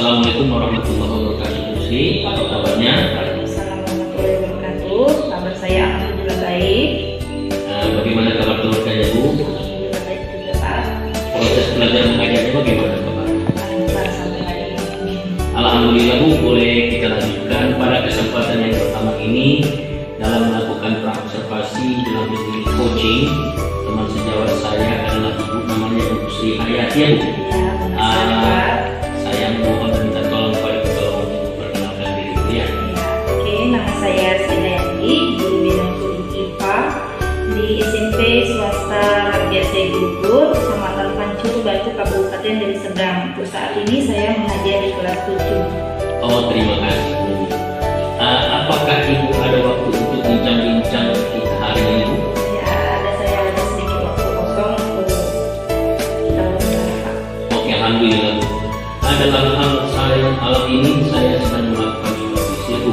Assalamualaikum warahmatullahi wabarakatuh. Sri, apa kabarnya? Waalaikumsalam warahmatullahi wabarakatuh. Kabar saya alhamdulillah baik. Bagaimana kabar keluarganya, Bu? Alhamdulillah baik juga, Pak. Proses belajar mengajarnya bagaimana, Pak? Alhamdulillah sampai hari ini. Alhamdulillah, Bu. Boleh kita lanjutkan pada kesempatan yang pertama ini dalam melakukan praobservasi dalam bisnis coaching. Teman sejawat saya adalah Ibu, namanya Bu Sri Hayati, ya, Bu? Ya, benar Pak. Saya mohon minta tolong kepada Ibu tolong perkenalkan diri, Bu, ya. Oke, nama saya Sri Hayati, guru bidang studi IPA di SMP swasta Rakyat Gugur, Kecamatan Pancur, Batu, Kabupaten Deli Serdang. Untuk saat ini saya mengajar di kelas 7. Oh, terima kasih, Bu. Apakah Ibu ada waktu untuk bincang-bincang kita hari ini, Bu? Ya, saya ada sedikit waktu kosong untuk kita berbicara, Pak. Oke, alhamdulillah, Bu. Dalam hal ini saya sedang melakukan supervisi, Bu.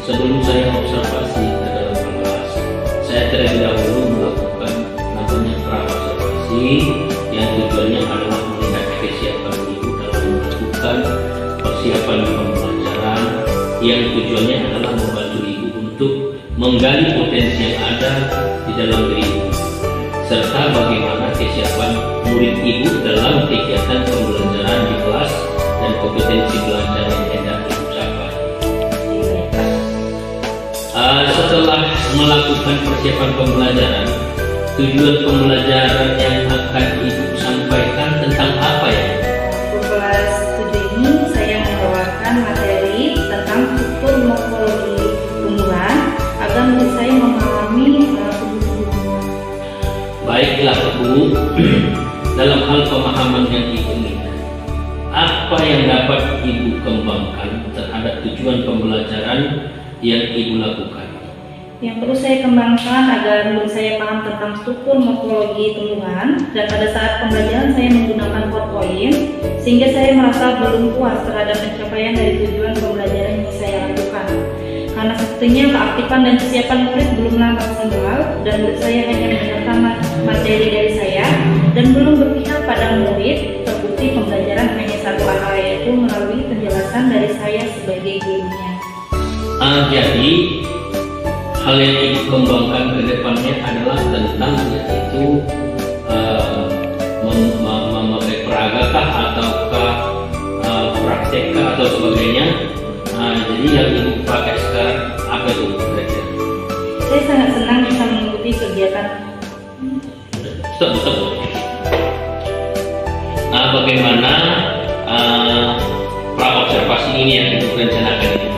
Sebelum saya observasi ke dalam kelas, saya terlebih dahulu melakukan namanya praobservasi yang tujuannya adalah melihat kesiapan Ibu dalam melakukan persiapan pembelajaran, yang tujuannya adalah membantu Ibu untuk menggali potensi yang ada di dalam diri Ibu, serta bagaimana kesiapan murid Ibu dalam kegiatan pembelajaran di kelas dan kompetensi belajar yang hendak Ibu capai. Setelah melakukan persiapan pembelajaran, tujuan pembelajaran yang akan Ibu sampaikan tentang apa, ya? Untuk kelas 7 ini saya membawakan materi tentang struktur morfologi tumbuhan agar murid saya memahami tumbuh-tumbuhan. Baiklah, Bu. Dalam hal pemahaman yang Ibu minta, apa yang dapat Ibu kembangkan terhadap tujuan pembelajaran yang Ibu lakukan? Yang perlu saya kembangkan agar murid saya paham tentang struktur morfologi tumbuhan, dan pada saat pembelajaran saya menggunakan PowerPoint sehingga saya merasa belum puas terhadap pencapaian dari tujuan pembelajaran yang saya lakukan. Karena sepertinya keaktifan dan kesiapan murid belumlah maksimal dan murid saya hanya mendengarkan materi dari saya dan belum berpihak pada murid. Terbukti pembelajaran hanya satu arah, yaitu melalui penjelasan dari saya sebagai gurunya. Jadi hal yang Ibu kembangkan ke depannya adalah tentang yaitu memakai peragakah ataukah praktekkah atau sebagainya. Jadi yang Ibu pakai sekarang apa itu kira-kira? Saya sangat senang bisa mengikuti kegiatan. Betul. Bagaimana praobservasi ini yang Ibu rencanakan ini?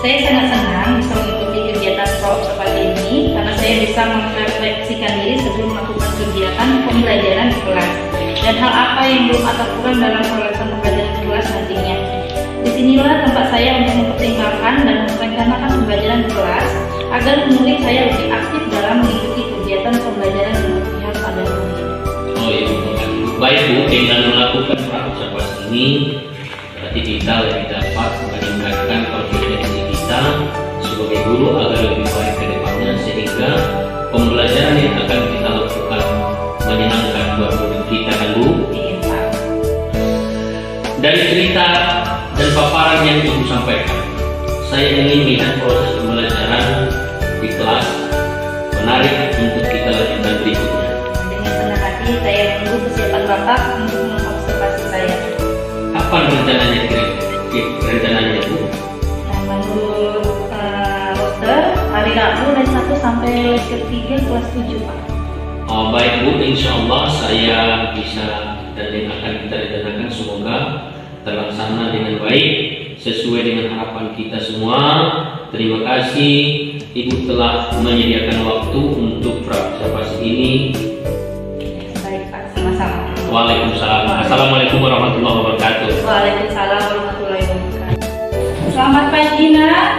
Saya sangat senang bisa mengikuti kegiatan praobservasi ini karena saya bisa merefleksikan diri sebelum melakukan kegiatan pembelajaran di kelas dan hal apa yang belum atau kurang dalam proses pembelajaran di kelas nantinya. Disinilah tempat saya untuk mempertimbangkan dan merencanakan pembelajaran di kelas agar murid saya lebih aktif dalam mengikuti kegiatan pembelajaran yang berpihak pada murid. Oh iya, baik, Bu. Dengan melakukan praobservasi ini berarti kita lebih dapat meningkatkan kompetensi kita sebagai guru agar lebih baik ke depannya, sehingga pembelajaran yang akan kita lakukan menyenangkan buat murid kita, kan, Bu? Iya, Pak. Dari cerita dan paparan yang Ibu sampaikan, saya ingin melihat proses pembelajaran di kelas menarik untuk kita lanjutkan berikutnya. Dengan senang hati saya menunggu kesiapan Bapak untuk mengobservasi saya. Kapan rencananya rencananya, Bu? Menurut roster, hari Rabu les 1 sampai les ketiga kelas 7, Pak. Oh, baik, Bu. Insya Allah saya bisa dan yang akan kita rencanakan semoga terlaksana dengan baik sesuai dengan harapan kita semua. Terima kasih Ibu telah menyediakan waktu untuk praobservasi ini. Baik, Pak, sama-sama. Waalaikumsalam. Assalamualaikum warahmatullahi wabarakatuh. Waalaikumsalam warahmatullahi wabarakatuh. Selamat pagi, Nak.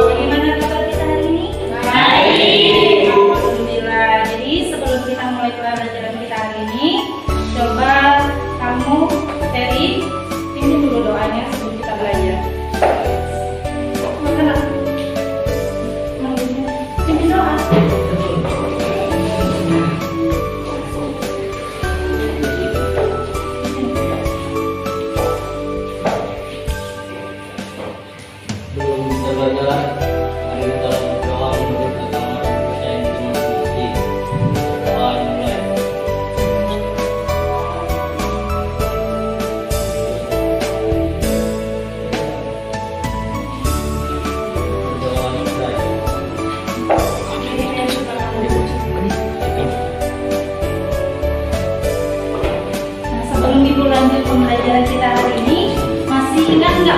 Bagaimana kabar kita hari ini? Baik. Alhamdulillah. Jadi sebelum kita mulai pelajaran kita hari ini, coba kamu, Ferry, pimpin dulu doanya sebelum kita belajar. Mana? Pimpin doa.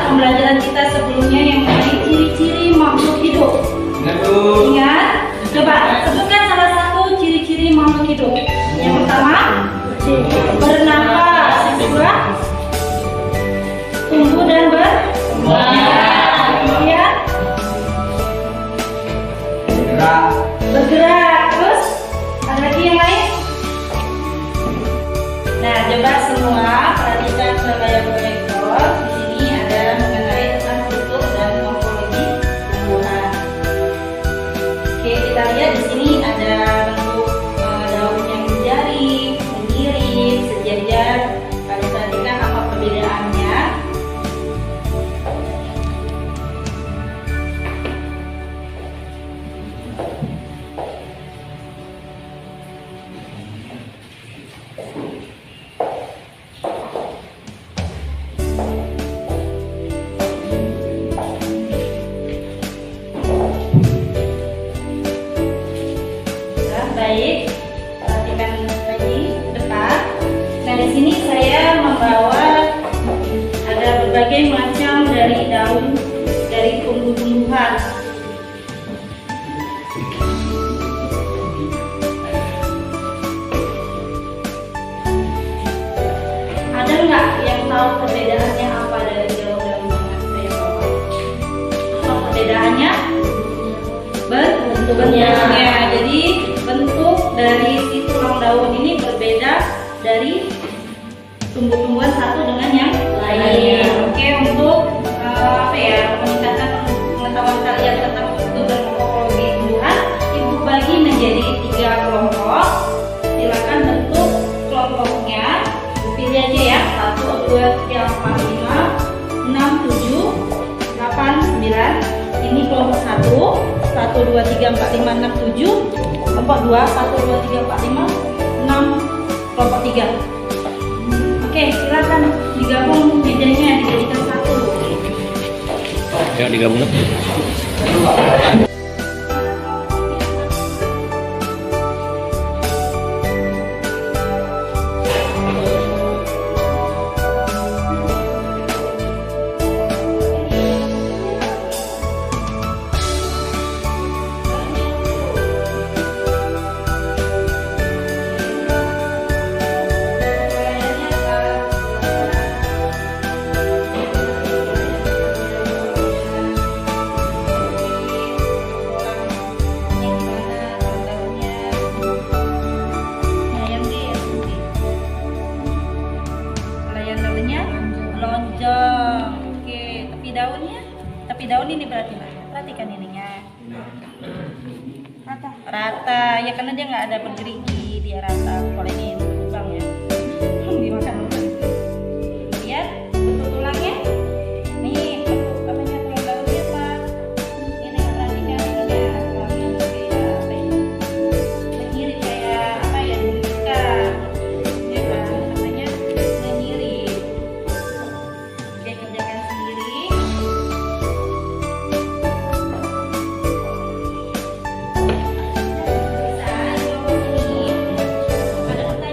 pembelajaran kita sebelumnya yang mengenai ciri-ciri makhluk hidup. Ingat? Coba sebutkan salah satu ciri-ciri makhluk hidup. Yang pertama, bernafas. Yang kedua, tumbuh dan berkembang. Kemudian bergerak. Terus ada lagi yang lain? Nah, coba semua perhatikan ke layar proyektor. Di sini ada mengenai tentang struktur dan morfologi tumbuhan. Oke, kita lihat di sini ada bentuk daun yang berjari, mengiris, sejajar. Kalian perhatikan apa perbedaannya? Baik, perhatikan lagi depan. Nah, di sini saya membawa ada berbagai macam dari daun dari tumbuh-tumbuhan. Ada nggak yang tahu perbedaannya apa dari daun-daun yang saya bawa? Apa perbedaannya? Bentuknya. Jadi bentuk dari si tulang daun ini berbeda dari tumbuh-tumbuhan satu dengan yang lain. Oke, untuk meningkatkan pengetahuan kalian tentang struktur dan morfologi tumbuhan, ibu bagi menjadi 3 kelompok. Silakan bentuk kelompoknya. Ibu pilih aja ya. 1, 2, 3, 4, 5, 6, 7, 8, 9. Ini kelompok 1. 1, 2, 3, 4, 5, 6, 7. Kelompok 2, 1, 2, 3, 4, 5, 6, kelompok 3. Oke, silakan digabung mejanya dijadikan satu. Ya, digabung. Lonjong. Oke, tepi daunnya. Tepi daun ini berarti Mbak. Perhatikan ininya. Rata. Ya karena dia nggak ada bergerigi, dia rata. Kalau ini lubang ya. Dimakan. Lihat bentuk tulangnya. Nih, bentuk apanya tulang daunnya Pak. Ini perhatikan ininya. Tulangnya kayak apa ya? Mengirit kayak apa ya? Bukan. Ya kan, namanya mengirit. Dia kerjakan sendiri. Bisa ini ada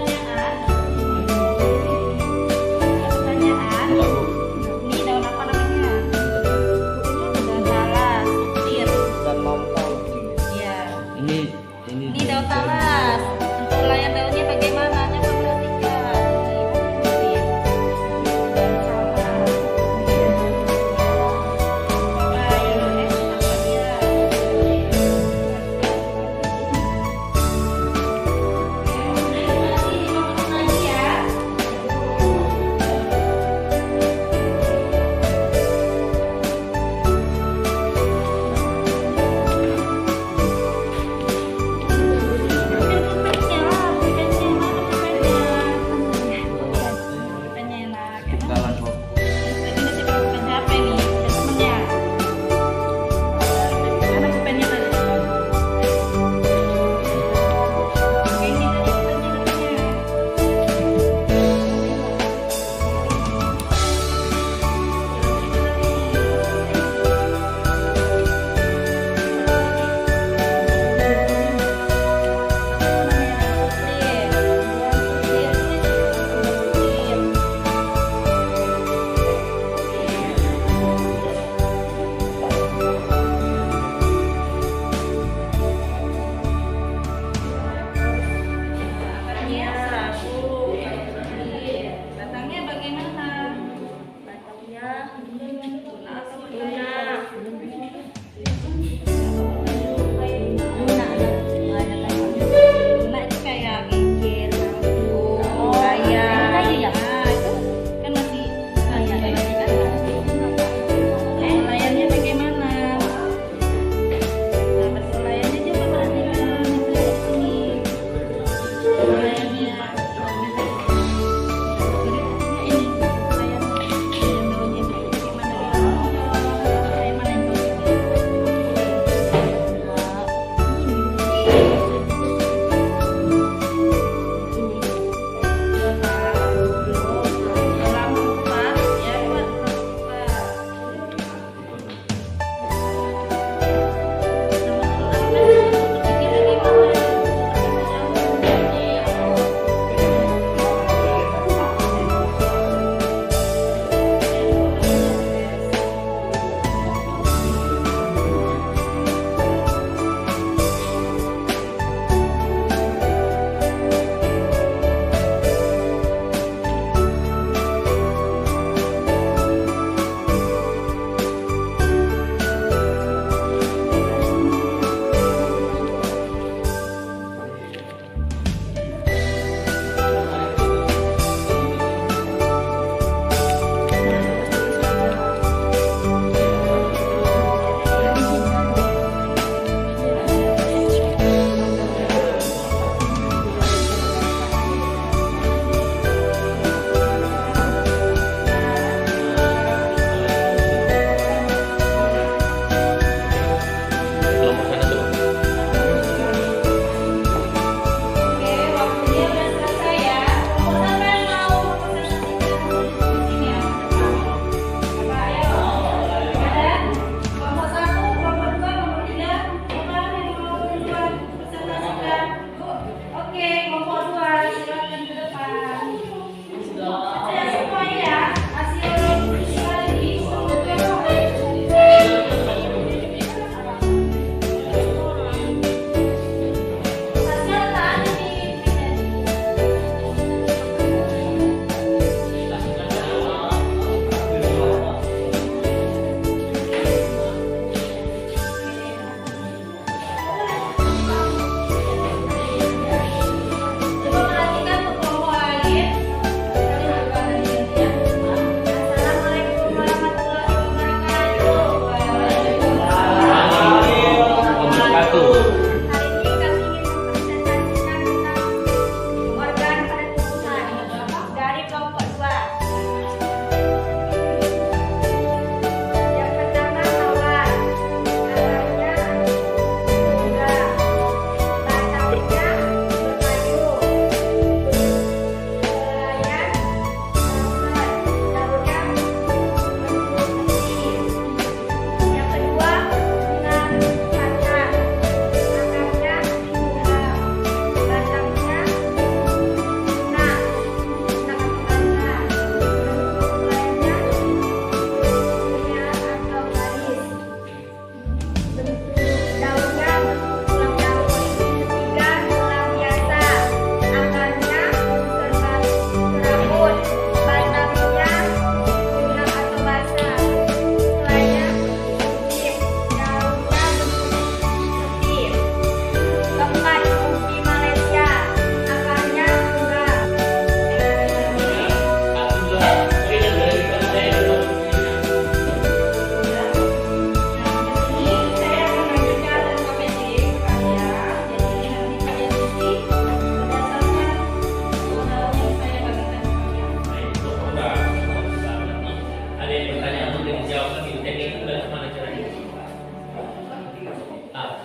teknik bagaimana caranya.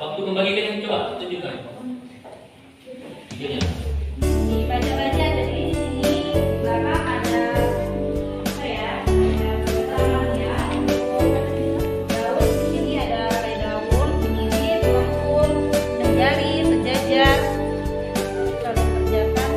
Waktu membagikan coba tunjukkan videonya. Dibaca-baca dari sini belakang ada apa ya? Ada keterangannya. Daun di sini ada daun, penyilit, lengkung, jari, sejajar. Lalu kerjakan.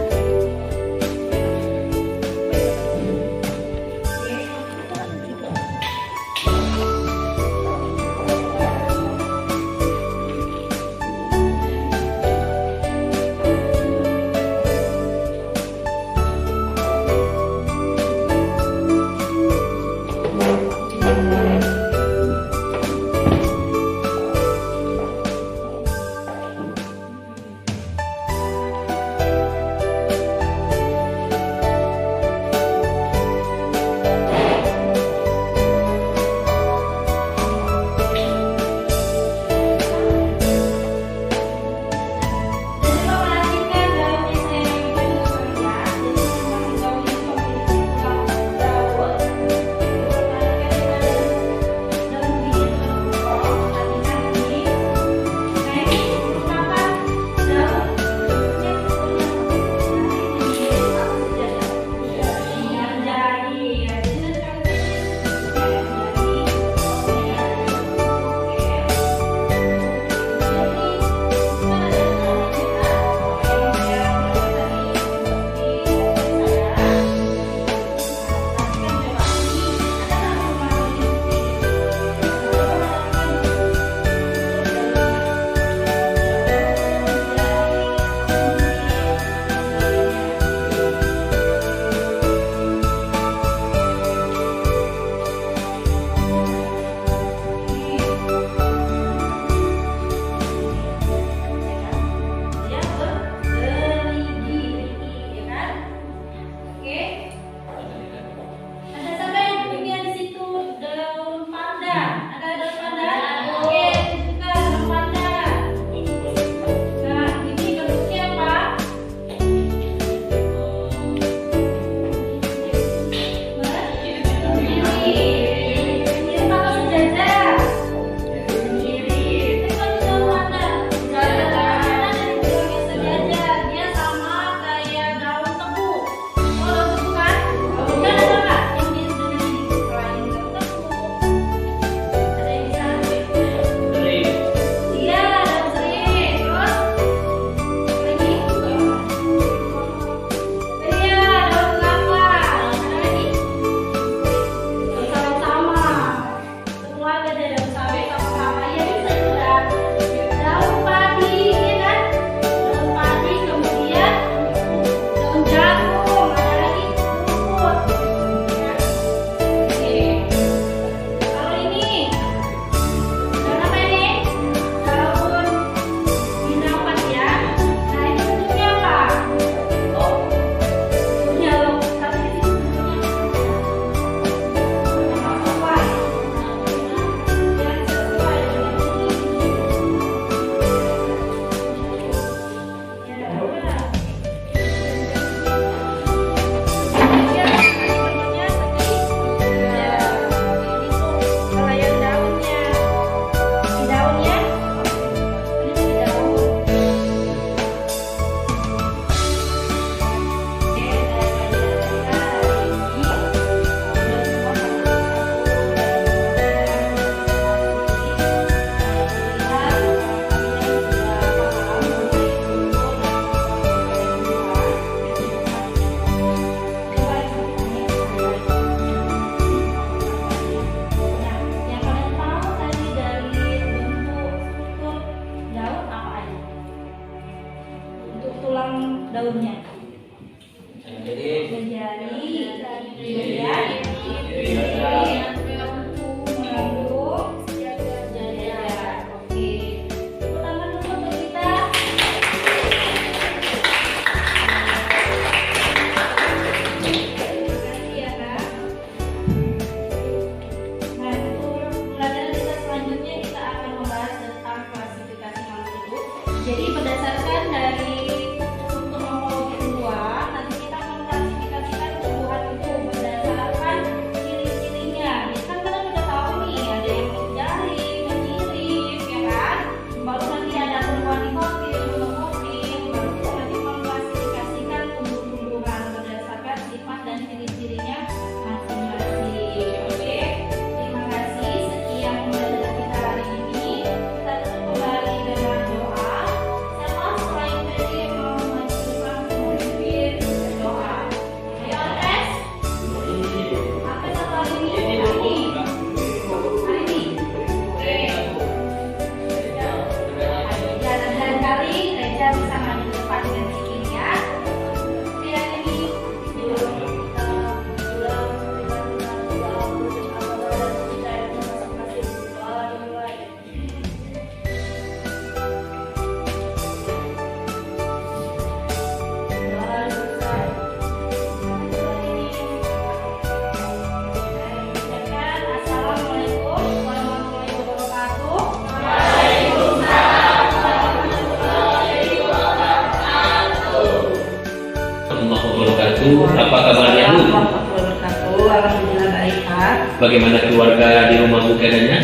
baik, Pak. Bagaimana keluarga di rumah Bu keadaannya?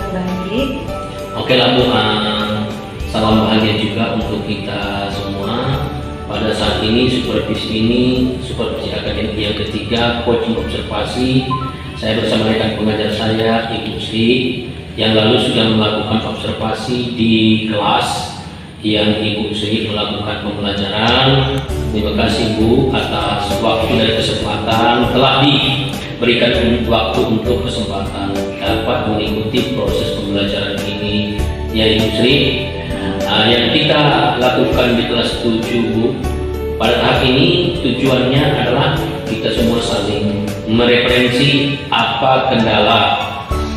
Baik. Oke lah Bu, salam bahagia juga untuk kita semua. Pada saat ini supervisi akademik yang ketiga, coaching observasi. Saya bersama rekan pengajar saya, Ibu Sri, yang lalu sudah melakukan observasi di kelas yang Ibu Sri melakukan pembelajaran. Terima kasih Bu atas waktu dan kesempatan, telah diberikan waktu untuk kesempatan dapat mengikuti proses pembelajaran ini ya Ibu Sri. Yang kita lakukan di kelas 7 Bu, pada tahap ini tujuannya adalah kita semua saling mereferensi apa kendala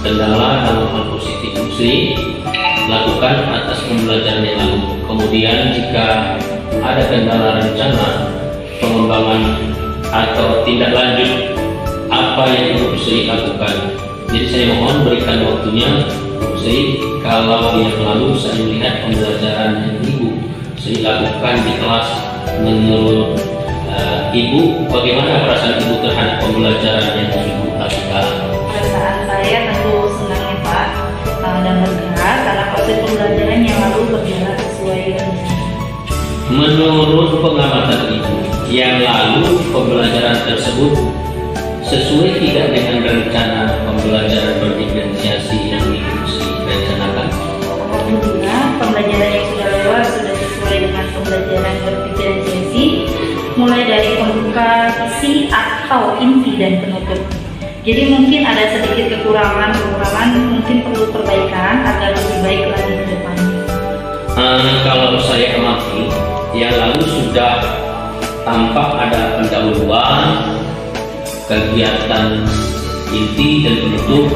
dalam hal positif Bu Sri lakukan atas pembelajaran yang lalu. Kemudian jika ada kendala rencana pengembangan atau tindak lanjut apa yang Ibu Sri lakukan. Jadi saya mohon berikan waktunya Bu Sri. Kalau yang lalu saya melihat pembelajaran yang Ibu Sri lakukan di kelas, menurut Ibu bagaimana perasaan Ibu terhadap pembelajaran yang Ibu lakukan? Perasaan saya tentu senang ya Pak, dan bergerak karena proses pembelajaran yang lalu berjalan sesuai rencana. Menurut pengamatan Ibu, yang lalu pembelajaran tersebut sesuai tidak dengan rencana pembelajaran berdiferensiasi yang Ibu Sri rencanakan? Alhamdulillah, pembelajaran yang sudah lewat sudah sesuai dengan pembelajaran berdiferensiasi, mulai dari pembuka, isi, atau inti dan penutup. Jadi mungkin ada sedikit kekurangan mungkin perlu perbaikan agar lebih baik lagi ke depannya. Kalau saya amati, yang lalu sudah tampak ada pendahuluan, kegiatan inti dan penutup,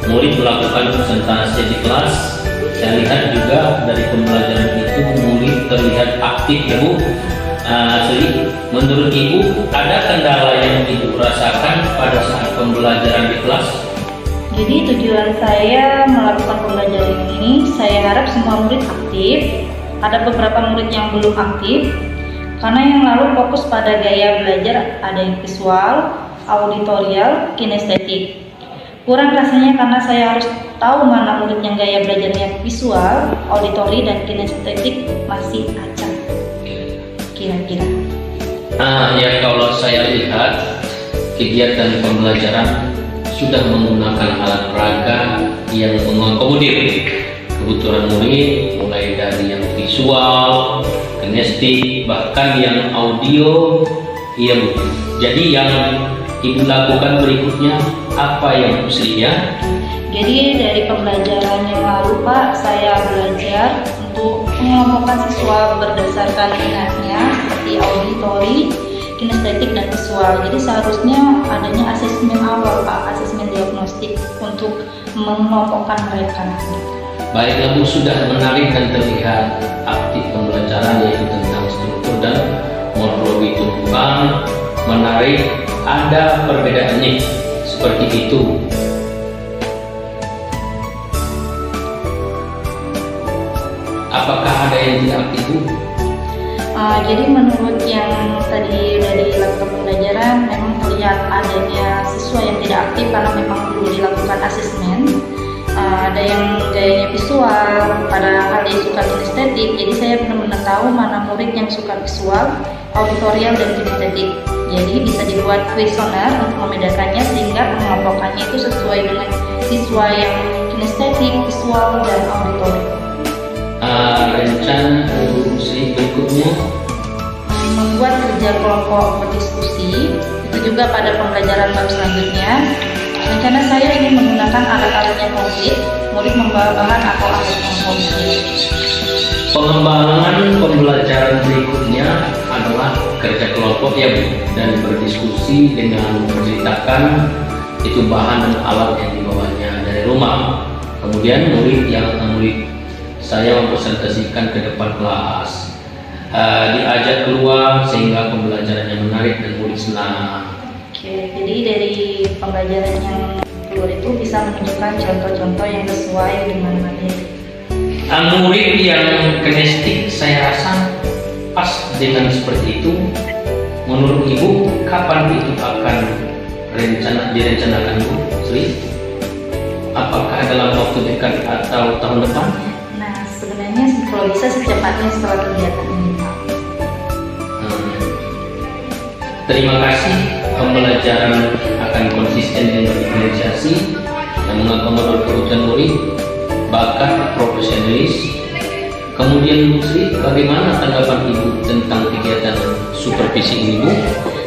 murid melakukan presentasi di kelas. Saya lihat juga dari pembelajaran itu murid terlihat aktif ya Bu. Jadi menurut Ibu ada kendala yang Ibu rasakan pada saat pembelajaran di kelas? Jadi tujuan saya melakukan pembelajaran ini, saya harap semua murid aktif. Ada beberapa murid yang belum aktif karena yang lalu fokus pada gaya belajar, ada yang visual, auditorial, kinestetik. Kurang rasanya karena saya harus tahu mana murid yang gaya belajarnya visual, auditori, dan kinestetik masih acak kira-kira. Ya kalau saya lihat kegiatan pembelajaran sudah menggunakan alat peraga yang mengakomodir kebutuhan murid, mulai dari yang visual, kinestik, bahkan yang audio. Iya Bu. Jadi yang Ibu lakukan berikutnya apa yang Sri ya? Jadi dari pembelajaran yang lalu Pak, saya belajar untuk mengelompokkan siswa berdasarkan minatnya seperti auditori, kinestetik, dan visual. Jadi seharusnya adanya asesmen awal Pak, asesmen diagnostik untuk mengelompokkan mereka. Baik, Bu sudah menarik dan terlihat aktif pembelajaran yaitu tentang struktur dan morfologi tumbuhan. Menarik, ada perbedaannya seperti itu. Apakah ada yang tidak aktif Bu? Jadi menurut yang tadi dari lakukan pembelajaran memang terlihat adanya siswa yang tidak aktif karena memang perlu dilakukan asesmen. Ada yang gayanya visual, padahal dia suka kinestetik. Jadi saya benar-benar tahu mana murid yang suka visual, auditorial, dan kinestetik. Jadi bisa dibuat kuesioner untuk membedakannya sehingga pengelompokannya itu sesuai dengan siswa yang kinestetik, visual, dan auditori. Rencana Ibu Sri berikutnya membuat kerja kelompok berdiskusi, itu juga pada pembelajaran bab selanjutnya. Rencana saya ingin menggunakan alat-alatnya konkret, murid membawa bahan atau alat yang konkret. Pengembangan pembelajaran berikutnya adalah kerja kelompok ya Bu, dan berdiskusi dengan menceritakan itu bahan dan alat yang dibawanya dari rumah. Kemudian murid saya mempresentasikan ke depan kelas, diajak keluar sehingga pembelajarannya menarik dan murid senang. Oke, jadi dari pembelajaran yang keluar itu bisa menunjukkan contoh-contoh yang sesuai dengan materi. Murid yang kinestik saya rasa pas dengan seperti itu. Menurut Ibu, kapan itu akan direncanakan Bu Sri? Apakah dalam waktu dekat atau tahun depan? Nah, sebenarnya kalau bisa secepatnya setelah kegiatan ini, Pak. Terima kasih. Pembelajaran akan konsisten dan berdiferensiasi yang mengakomodir kebutuhan murid, bakat, profesionalis. Kemudian Bu Sri, bagaimana tanggapan Ibu tentang kegiatan supervisi ini Bu?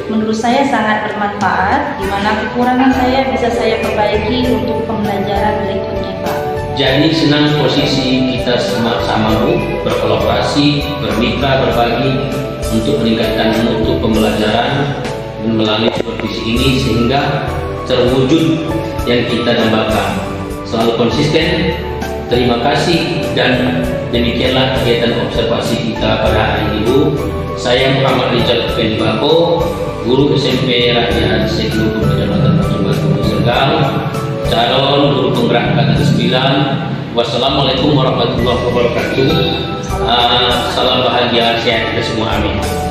Menurut saya sangat bermanfaat, di mana kekurangan saya bisa saya perbaiki untuk pembelajaran berikutnya, Pak. Jadi senang posisi kita sama Bu, berkolaborasi, bermitra, berbagi untuk meningkatkan mutu pembelajaran dan melalui supervisi ini sehingga terwujud yang kita dambakan. Selalu konsisten. Terima kasih dan demikianlah kegiatan observasi kita pada hari ini Bu. Saya Muhammad Richard Effendi Bako, guru SMP Rakyat Seknu Kecamatan Tanjung Batu Sergang, calon guru penggerak angkatan 9. Wassalamualaikum warahmatullahi wabarakatuh. Salam bahagia, sehat kita semua, amin.